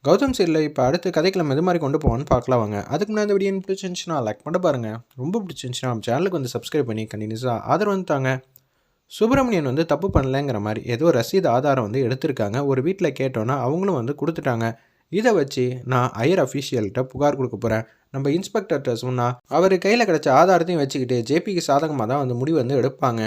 கௌதம் சரியில்ல. இப்போ அடுத்து கதைக்களம் எது மாதிரி கொண்டு போவான்னு பார்க்கலாம் வாங்க. அதுக்கு முன்னாடி இந்த வீடியோ பிடிச்சிருந்துச்சுன்னா லைக் பண்ண பாருங்க. ரொம்ப பிடிச்சிருந்துச்சுன்னா நம்ம சேனலுக்கு வந்து சப்ஸ்கிரைப் பண்ணி கண்டினியூஸாக ஆதரவு வந்து தாங்க. சுப்பிரமணியன் வந்து தப்பு பண்ணலைங்கிற மாதிரி ஏதோ ரசீது ஆதாரம் வந்து எடுத்திருக்காங்க. ஒரு வீட்டில் கேட்டோன்னா அவங்களும் வந்து கொடுத்துட்டாங்க. இதை வச்சு நான் ஹையர் அஃபீஷியல்கிட்ட புகார் கொடுக்க போகிறேன். நம்ம இன்ஸ்பெக்டர்கிட்ட சொன்னால் அவர் கையில் கிடைச்ச ஆதாரத்தையும் வச்சுக்கிட்டு ஜேபிக்கு சாதகமாக தான் வந்து முடிவு வந்து எடுப்பாங்க.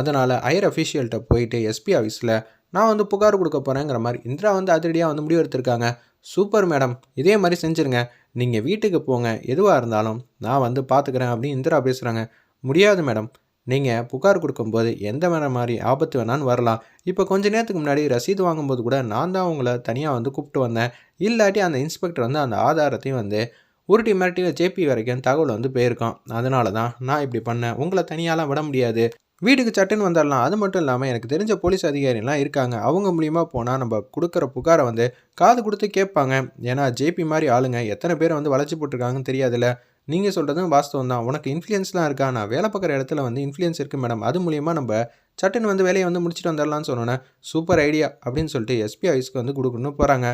அதனால் ஹையர் அஃபீஷியல்கிட்ட போயிட்டு எஸ்பி ஆஃபீஸில் நான் வந்து புகார் கொடுக்க போகிறேங்கிற மாதிரி இந்திரா வந்து அதிரடியாக வந்து முடிவு எடுத்திருக்காங்க. சூப்பர் மேடம், இதே மாதிரி செஞ்சுருங்க. நீங்கள் வீட்டுக்கு போங்க, எதுவாக இருந்தாலும் நான் வந்து பார்த்துக்கிறேன் அப்படின்னு இந்திரா பேசுகிறாங்க. முடியாது மேடம், நீங்கள் புகார் கொடுக்கும்போது எந்த மாதிரி ஆபத்து வேணான்னு வரலாம். இப்போ கொஞ்ச நேரத்துக்கு முன்னாடி ரசீது வாங்கும்போது கூட நான் தான் உங்களை தனியாக வந்து கூப்பிட்டு வந்தேன். இல்லாட்டி அந்த இன்ஸ்பெக்டர் வந்து அந்த ஆதாரத்தையும் வந்து உருட்டி மிரட்டி ஜேபி வரைக்கும் தகவல் வந்து போயிருக்கோம். அதனால தான் நான் இப்படி பண்ணேன். உங்களை தனியாலாம் விட முடியாது. வீட்டுக்கு சட்டுன்னு வந்துடலாம். அது மட்டும் இல்லாமல் எனக்கு தெரிஞ்ச போலீஸ் அதிகாரிலாம் இருக்காங்க. அவங்க மூலிமா போனால் நம்ம கொடுக்குற புகாரை வந்து காது கொடுத்து கேட்பாங்க. ஏன்னா ஜேபி மாதிரி ஆளுங்க எத்தனை பேரை வந்து வளைச்சி போட்டிருக்காங்கன்னு தெரியாதுல்ல. நீங்கள் சொல்கிறதும் வாஸ்தவம் தான். உனக்கு இன்ஃப்ளூயன்ஸ்லாம் இருக்கா? நான் வேலை பார்க்குற இடத்துல வந்து இன்ஃப்ளூயன்ஸ் இருக்குது மேடம். அது மூலிமா நம்ம சட்டுன்னு வந்து வேலையை வந்து முடிச்சுட்டு வந்துடலான்னு சொன்னோன்னே சூப்பர் ஐடியா அப்படின்னு சொல்லிட்டு எஸ்பி ஆஃபீஸ்க்கு வந்து கொடுக்கணும்னு போகிறாங்க.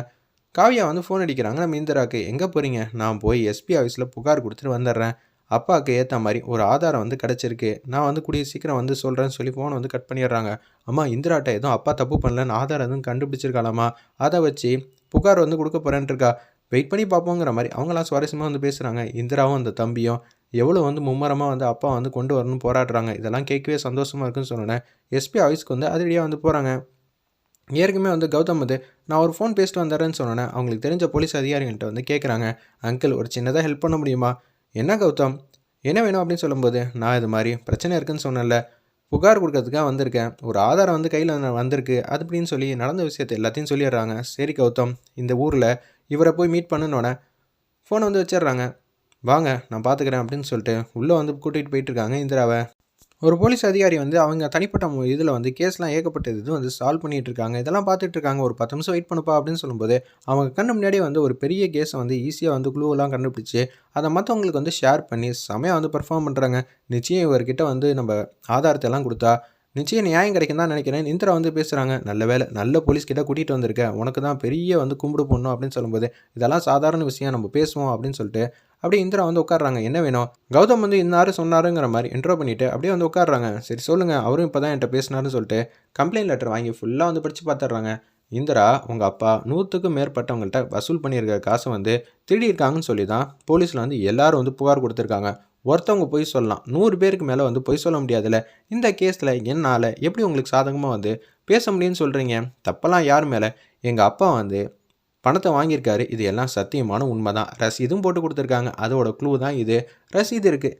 காவியா வந்து ஃபோன் அடிக்கிறாங்க நம்ம இந்திராவுக்கு. எங்கே போகிறீங்க? நான் போய் எஸ்பி ஆஃபீஸில் புகார் கொடுத்துட்டு வந்துடுறேன். அப்பாவுக்கு ஏற்ற மாதிரி ஒரு ஆதாரம் வந்து கிடச்சிருக்கு. நான் வந்து கூடிய சீக்கிரம் வந்து சொல்கிறேன்னு சொல்லி ஃபோனை வந்து கட் பண்ணிடுறாங்க. அம்மா இந்திராட்ட எதுவும் அப்பா தப்பு பண்ணலன்னு ஆதாரம் எதுவும் கண்டுபிடிச்சிருக்காளாமா, அதை வச்சு புகார் வந்து கொடுக்க போகிறேன்ட்டு இருக்கா. வெயிட் பண்ணி பார்ப்போங்கிற மாதிரி அவங்களாம் சுவாரஸ்யமாக வந்து பேசுகிறாங்க. இந்திராவும் அந்த தம்பியும் எவ்வளோ வந்து மும்மரமாக வந்து அப்பா வந்து கொண்டு வரணும்னு போராடுறாங்க. இதெல்லாம் கேட்கவே சந்தோஷமாக இருக்குன்னு சொன்னேன். எஸ்பி ஆஃபீஸ்க்கு வந்து அதிரடியாக வந்து போகிறாங்க. ஏற்கனவே வந்து கௌதம் வந்து நான் ஒரு ஃபோன் பேசிட்டு வந்துடுறேன்னு சொன்னேன். அவங்களுக்கு தெரிஞ்ச போலீஸ் அதிகாரிகள்கிட்ட வந்து கேட்குறாங்க. அங்கிள் ஒரு சின்னதாக ஹெல்ப் பண்ண முடியுமா? என்ன கௌதம், என்ன வேணும் அப்படின்னு சொல்லும்போது, நான் இது மாதிரி பிரச்சனை இருக்குதுன்னு சொன்னேன்ல, புகார் கொடுக்கறதுக்காக வந்திருக்கேன். ஒரு ஆதாரம் வந்து கையில் வந்திருக்கு. அது அப்படின்னு சொல்லி நடந்த விஷயத்தை எல்லாத்தையும் சொல்லிடுறாங்க. சரி கௌதம், இந்த ஊரில் இவரை போய் மீட் பண்ணுனோடனே ஃபோனை வந்து வச்சிடுறாங்க. வாங்க நான் பார்த்துக்கிறேன் அப்படின்னு சொல்லிட்டு உள்ளே வந்து கூட்டிகிட்டு போயிட்டுருக்காங்க இந்திராவை. ஒரு போலீஸ் அதிகாரி வந்து அவங்க தனிப்பட்ட இதில் வந்து கேஸ்லாம் ஏகப்பட்டது இது வந்து சால்வ் பண்ணிகிட்டு இருக்காங்க. இதெல்லாம் பார்த்துட்டு இருக்காங்க. ஒரு 10 நிமிஷம் வெயிட் பண்ணுப்பா அப்படின்னு சொல்லும்போது அவங்க கண்ணு முன்னாடியே வந்து ஒரு பெரிய கேஸை வந்து ஈஸியாக வந்து க்ளூவெல்லாம் கண்டுபிடிச்சி அதை மற்றவங்களுக்கு வந்து ஷேர் பண்ணி செமையாக வந்து பெர்ஃபார்ம் பண்ணுறாங்க. நிச்சயம் இவர்கிட்ட வந்து நம்ம ஆதாரத்தை எல்லாம் கொடுத்தா நிச்சயம் நியாயம் கிடைக்கும் தான் நினைக்கிறேன். இந்திரா வந்து பேசுகிறாங்க. நல்ல வேலை, நல்ல போலீஸ்கிட்ட கூட்டிகிட்டு வந்திருக்கேன். உனக்கு தான் பெரிய வந்து கும்பிடு போடணும் அப்படின்னு சொல்லும்போது இதெல்லாம் சாதாரண விஷயம், நம்ம பேசுவோம் அப்படின்னு சொல்லிட்டு அப்படியே இந்திரா வந்து உட்காடுறாங்க. என்ன வேணும்? கௌதம் வந்து இன்னாரு சொன்னாருங்கிற மாதிரி இன்ட்ரோ பண்ணிவிட்டு அப்படியே வந்து உட்காடுறாங்க. சரி சொல்லுங்கள், அவரும் இப்போ தான் என்கிட்ட பேசினாருன்னு சொல்லிட்டு கம்ப்ளைண்ட் லெட்டர் வாங்கி ஃபுல்லாக வந்து படித்து பார்த்துட்றாங்க. இந்திரா, உங்கள் அப்பா 100க்கும் மேற்பட்டவங்கள்ட்ட வசூல் பண்ணியிருக்க காசை வந்து திருடியிருக்காங்கன்னு சொல்லி தான் போலீஸில் வந்து எல்லோரும் வந்து புகார் கொடுத்துருக்காங்க. ஒருத்தவங்க பொய் சொல்லலாம், 100 பேருக்கு மேலே வந்து பொய் சொல்ல முடியாதுல்ல. இந்த கேஸில் என்னால் எப்படி உங்களுக்கு சாதகமாக வந்து பேச முடியும்னு சொல்கிறீங்க? தப்பெல்லாம் யார் மேலே? எங்கள் அப்பா வந்து பணத்தை வாங்கியிருக்காரு. இது எல்லாம் சத்தியமான உண்மை தான். ரசீதும் போட்டு கொடுத்துருக்காங்க. அதோட க்ளூ தான் இது. ரசீது இருக்குது.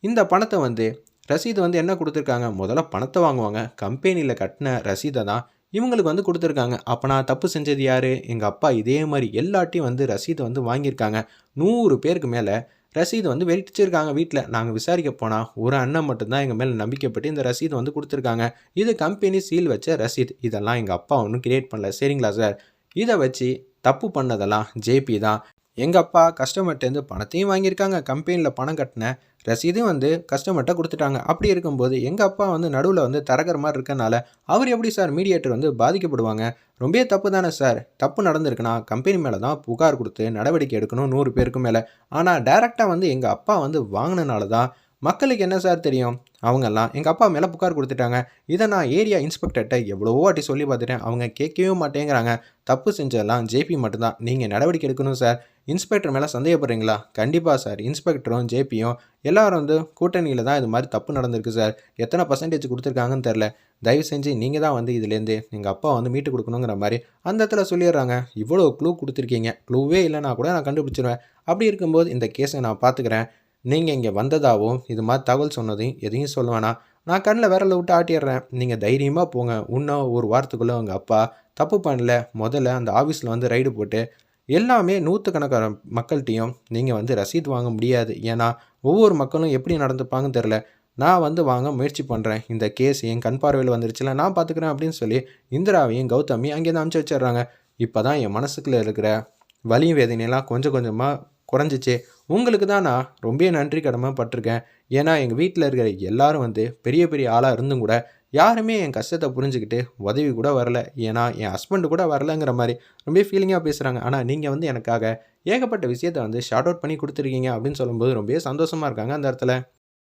இந்த பணத்தை வந்து ரசீது வந்து என்ன கொடுத்துருக்காங்க? முதல்ல பணத்தை வாங்குவாங்க. கம்பெனியில் கட்டின ரசீதை தான் இவங்களுக்கு வந்து கொடுத்துருக்காங்க. அப்போ நான் தப்பு செஞ்சது யார்? எங்கள் அப்பா இதே மாதிரி எல்லாட்டையும் வந்து ரசீதை வந்து வாங்கியிருக்காங்க. 100 பேருக்கு மேலே ரசீது வந்து வெடிச்சிருக்காங்க வீட்டில். நாங்கள் விசாரிக்க போனால் ஒரு அண்ணன் மட்டும்தான் எங்கள் மேலே நம்பிக்கைப்பட்டு இந்த ரசீது வந்து கொடுத்துருக்காங்க. இது கம்பெனி சீல் வச்ச ரசீது. இதெல்லாம் எங்கள் அப்பா ஒன்றும் கிரியேட் பண்ணல. சரிங்களா சார்? இதை வச்சு தப்பு பண்ணதெல்லாம் ஜேபி தான். எங்கள் அப்பா கஸ்டமர்ட்டேருந்து பணத்தையும் வாங்கியிருக்காங்க. கம்பெனியில் பணம் கட்டின ரசீதும் வந்து கஸ்டமர்கிட்ட கொடுத்துட்டாங்க. அப்படி இருக்கும்போது எங்கள் அப்பா வந்து நடுவில் வந்து தரகர் மாதிரி இருக்கனால அவர் எப்படி சார் மீடியேட்டர் வந்து பாதிக்கப்படுவாங்க? ரொம்பவே தப்பு தானே சார்? தப்பு நடந்திருக்குன்னா கம்பெனி மேலே தான் புகார் கொடுத்து நடவடிக்கை எடுக்கணும் 100 பேருக்கு மேலே. ஆனால் டைரெக்டாக வந்து எங்கள் அப்பா வந்து வாங்கினனால தான் மக்களுக்கு என்ன சார் தெரியும்? அவங்கெல்லாம் எங்கள் அப்பா மேலே புகார் கொடுத்துட்டாங்க. இதை நான் ஏரியா இன்ஸ்பெக்டர்கிட்ட எவ்வளவோ வாட்டி சொல்லி பார்த்துட்டேன். அவங்க கேட்கவே மாட்டேங்கிறாங்க. தப்பு செஞ்சதெல்லாம் ஜேபி மட்டும்தான். நீங்கள் நடவடிக்கை எடுக்கணும் சார். இன்ஸ்பெக்டர் மேலே சந்தேகப்படுறீங்களா? கண்டிப்பாக சார். இன்ஸ்பெக்டரும் ஜேபியும் எல்லோரும் வந்து கூட்டணியில் தான் இது மாதிரி தப்பு நடந்திருக்கு சார். எத்தனை பர்சன்டேஜ் கொடுத்துருக்காங்கன்னு தெரில. தயவு செஞ்சு நீங்கள் தான் வந்து இதுலேருந்து எங்கள் அப்பா வந்து மீட்டு கொடுக்கணுங்கிற மாதிரி அந்த இடத்துல சொல்லிடுறாங்க. இவ்வளோ க்ளூ கொடுத்துருக்கீங்க. க்ளூவே இல்லைனா கூட நான் கண்டுபிடிச்சிருவேன். அப்படி இருக்கும்போது இந்த கேஸை நான் பார்த்துக்கிறேன். நீங்கள் இங்கே வந்ததாகவும் இது மாதிரி தகவல் சொன்னதையும் எதையும் சொல்ல வேணாம். நான் கண்ணில் விரல விட்டு ஆட்டிடுறேன். நீங்கள் தைரியமாக போங்க. இன்னும் ஒரு வாரத்துக்குள்ளே உங்கள் அப்பா தப்பு பண்ணல. முதல்ல அந்த ஆஃபீஸில் வந்து ரைடு போட்டு எல்லாமே 100கணக்கான மக்கள்கிட்டையும் நீங்கள் வந்து ரசீது வாங்க முடியாது. ஏன்னா ஒவ்வொரு மக்களும் எப்படி நடந்துப்பாங்கன்னு தெரில. நான் வந்து வாங்க முயற்சி பண்ணுறேன். இந்த கேஸ் என் கண் பார்வையில் வந்துருச்சுல, நான் பார்த்துக்கிறேன் அப்படின்னு சொல்லி இந்திராவையும் கௌதமியும் அங்கேருந்து அனுப்பிச்சி வச்சிடுறாங்க. இப்போ தான் என் மனசுக்குள்ளே இருக்கிற வலி வேதனையெல்லாம் கொஞ்சம் கொஞ்சமாக குறைஞ்சிச்சு. உங்களுக்கு தான் நான் ரொம்ப நன்றி கடமை பட்டிருக்கேன். ஏன்னா எங்கள் வீட்டில் இருக்கிற எல்லாரும் வந்து பெரிய பெரிய ஆளாக இருந்தும் கூட யாருமே என் கஷ்டத்தை புரிஞ்சுக்கிட்டு உதவி கூட வரல. ஏன்னா என் ஹஸ்பண்ட் கூட வரலங்கிற மாதிரி ரொம்ப ஃபீலிங்காக பேசுகிறாங்க. ஆனால் நீங்கள் வந்து எனக்காக ஏகப்பட்ட விஷயத்த வந்து ஷார்ட் அவுட் பண்ணி கொடுத்துருக்கீங்க அப்படின்னு சொல்லும்போது ரொம்பவே சந்தோஷமாக இருக்காங்க அந்த இடத்துல.